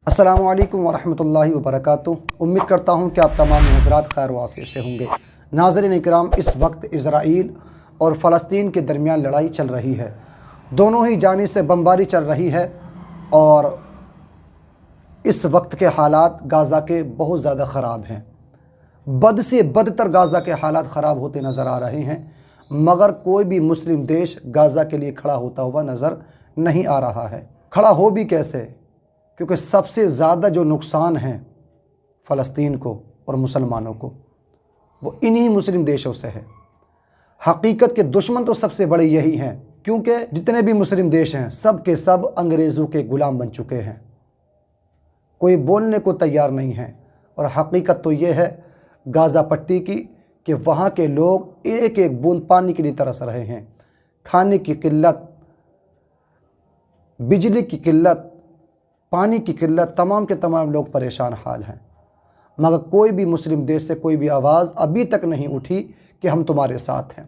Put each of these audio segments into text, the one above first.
अस्सलामुअलैकुम वरहमतुल्लाहि वबरकातुहू। उम्मीद करता हूँ कि आप तमाम हज़रात खैर वाफ़ियत से होंगे। नाज़रीन इकराम, इस वक्त इज़राइल और फ़लस्तीन के दरमियान लड़ाई चल रही है। दोनों ही जानिब से बमबारी चल रही है और इस वक्त के हालात गाज़ा के बहुत ज़्यादा ख़राब हैं। बद से बदतर गाज़ा के हालात ख़राब होते नज़र आ रहे हैं, मगर कोई भी मुस्लिम देश गाज़ा के लिए खड़ा होता हुआ नज़र नहीं आ रहा है। खड़ा हो भी कैसे, क्योंकि सबसे ज़्यादा जो नुकसान है फ़लस्तीन को और मुसलमानों को वो इन्हीं मुस्लिम देशों से है। हकीकत के दुश्मन तो सबसे बड़े यही हैं, क्योंकि जितने भी मुस्लिम देश हैं सब के सब अंग्रेज़ों के ग़ुलाम बन चुके हैं। कोई बोलने को तैयार नहीं है। और हकीकत तो ये है गाज़ा पट्टी की कि वहाँ के लोग एक एक बूंद पानी के लिए तरस रहे हैं। खाने की किल्लत, बिजली की किल्लत, पानी की किल्लत, तमाम के तमाम लोग परेशान हाल हैं। मगर कोई भी मुस्लिम देश से कोई भी आवाज़ अभी तक नहीं उठी कि हम तुम्हारे साथ हैं।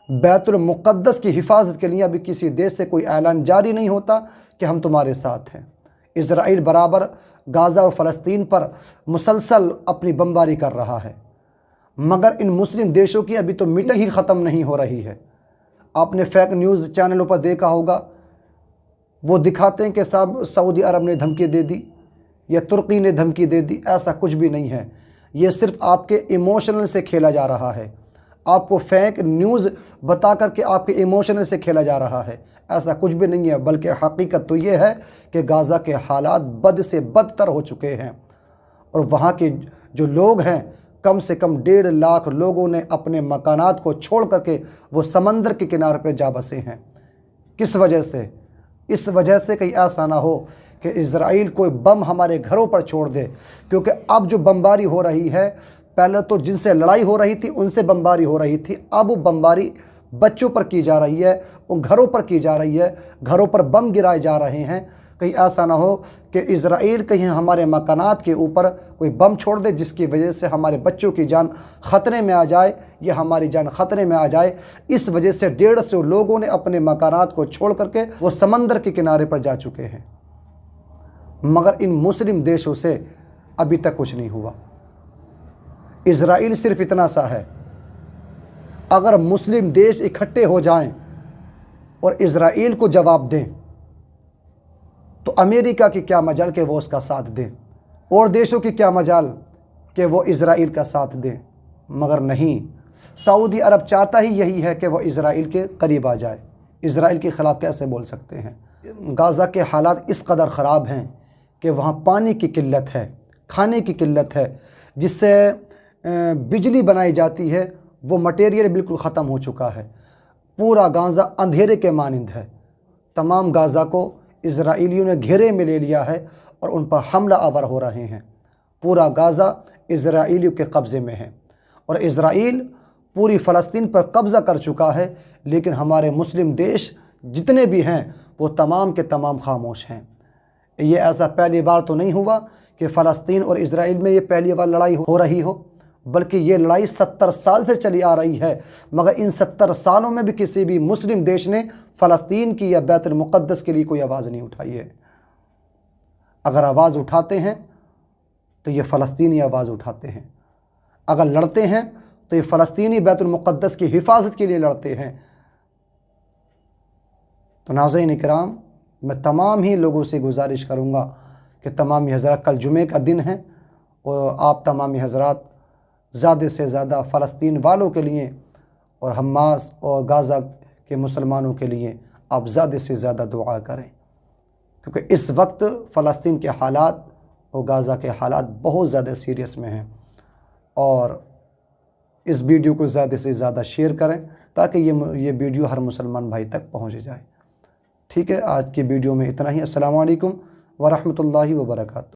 बैतुल मुक़द्दस की हिफाजत के लिए अभी किसी देश से कोई ऐलान जारी नहीं होता कि हम तुम्हारे साथ हैं। इज़राइल बराबर गाज़ा और फ़लस्तीन पर मुसलसल अपनी बमबारी कर रहा है, मगर इन मुस्लिम देशों की अभी तो मीटिंग ही ख़त्म नहीं हो रही है। आपने फेक न्यूज़ चैनलों पर देखा होगा, वो दिखाते हैं कि साहब सऊदी अरब ने धमकी दे दी या तुर्की ने धमकी दे दी। ऐसा कुछ भी नहीं है। ये सिर्फ आपके इमोशनल से खेला जा रहा है। आपको फेक न्यूज़ बता कर के आपके इमोशनल से खेला जा रहा है। ऐसा कुछ भी नहीं है, बल्कि हकीकत तो ये है कि गाज़ा के हालात बद से बदतर हो चुके हैं और वहाँ के जो लोग हैं, कम से कम 1.5 लाख लोगों ने अपने मकानात को छोड़ करके वो समंदर के किनारे पर जा बसे हैं। किस वजह से? इस वजह से कहीं ऐसा ना हो कि इज़राइल कोई बम हमारे घरों पर छोड़ दे, क्योंकि अब जो बमबारी हो रही है, पहले तो जिनसे लड़ाई हो रही थी उनसे बमबारी हो रही थी, अब वो बमबारी बच्चों पर की जा रही है, उन घरों पर की जा रही है, घरों पर बम गिराए जा रहे हैं। कहीं ऐसा ना हो कि इज़राइल कहीं हमारे मकानात के ऊपर कोई बम छोड़ दे जिसकी वजह से हमारे बच्चों की जान ख़तरे में आ जाए या हमारी जान ख़तरे में आ जाए। इस वजह से 150 लोगों ने अपने मकानात को छोड़ करके वो समंदर के किनारे पर जा चुके हैं, मगर इन मुस्लिम देशों से अभी तक कुछ नहीं हुआ। इज़राइल सिर्फ इतना सा है, अगर मुस्लिम देश इकट्ठे हो जाएं और इज़राइल को जवाब दें तो अमेरिका की क्या मजाल कि वो उसका साथ दें, और देशों की क्या मजाल कि वो इज़राइल का साथ दें। मगर नहीं, सऊदी अरब चाहता ही यही है कि वो इज़राइल के करीब आ जाए। इज़राइल के ख़िलाफ़ कैसे बोल सकते हैं? गाज़ा के हालात इस कदर ख़राब हैं कि वहाँ पानी की किल्लत है, खाने की किल्लत है, जिससे बिजली बनाई जाती है वो मटेरियल बिल्कुल ख़त्म हो चुका है। पूरा गाज़ा अंधेरे के मानिंद है। तमाम गाज़ा को इज़राइलियों ने घेरे में ले लिया है और उन पर हमला आवर हो रहे हैं। पूरा गाज़ा इज़राइलियों के कब्ज़े में है और इज़राइल पूरी फ़लस्तीन पर कब्ज़ा कर चुका है, लेकिन हमारे मुस्लिम देश जितने भी हैं वो तमाम के तमाम खामोश हैं। ये ऐसा पहली बार तो नहीं हुआ कि फ़लस्तीन और इज़राइल में ये पहली बार लड़ाई हो रही हो, बल्कि ये लड़ाई 70 साल से चली आ रही है, मगर इन 70 सालों में भी किसी भी मुस्लिम देश ने फ़लस्तीन की या बैतुल मुक़द्दस के लिए कोई आवाज़ नहीं उठाई है। अगर आवाज़ उठाते हैं तो ये फ़लस्तीनी आवाज़ उठाते हैं, अगर लड़ते हैं तो ये फ़लस्तीनी बैतुल मुक़द्दस की हिफाजत के लिए लड़ते हैं। तो नाज़रीन इकराम, मैं तमाम ही लोगों से गुजारिश करूँगा कि तमाम हज़रात, कल जुमे का दिन है और आप तमाम हज़रात ज़्यादा से ज़्यादा फ़लस्तीन वालों के लिए और हमास और गाज़ा के मुसलमानों के लिए आप ज़्यादा से ज़्यादा दुआ करें, क्योंकि इस वक्त फ़लस्तीन के हालात और गाज़ा के हालात बहुत ज़्यादा सीरियस में हैं। और इस वीडियो को ज़्यादा से ज़्यादा शेयर करें ताकि ये वीडियो हर मुसलमान भाई तक पहुँच जाए। ठीक है, आज की वीडियो में इतना ही। अस्सलामु अलैकुम वरहमतुल्लाहि वबरकातुहू।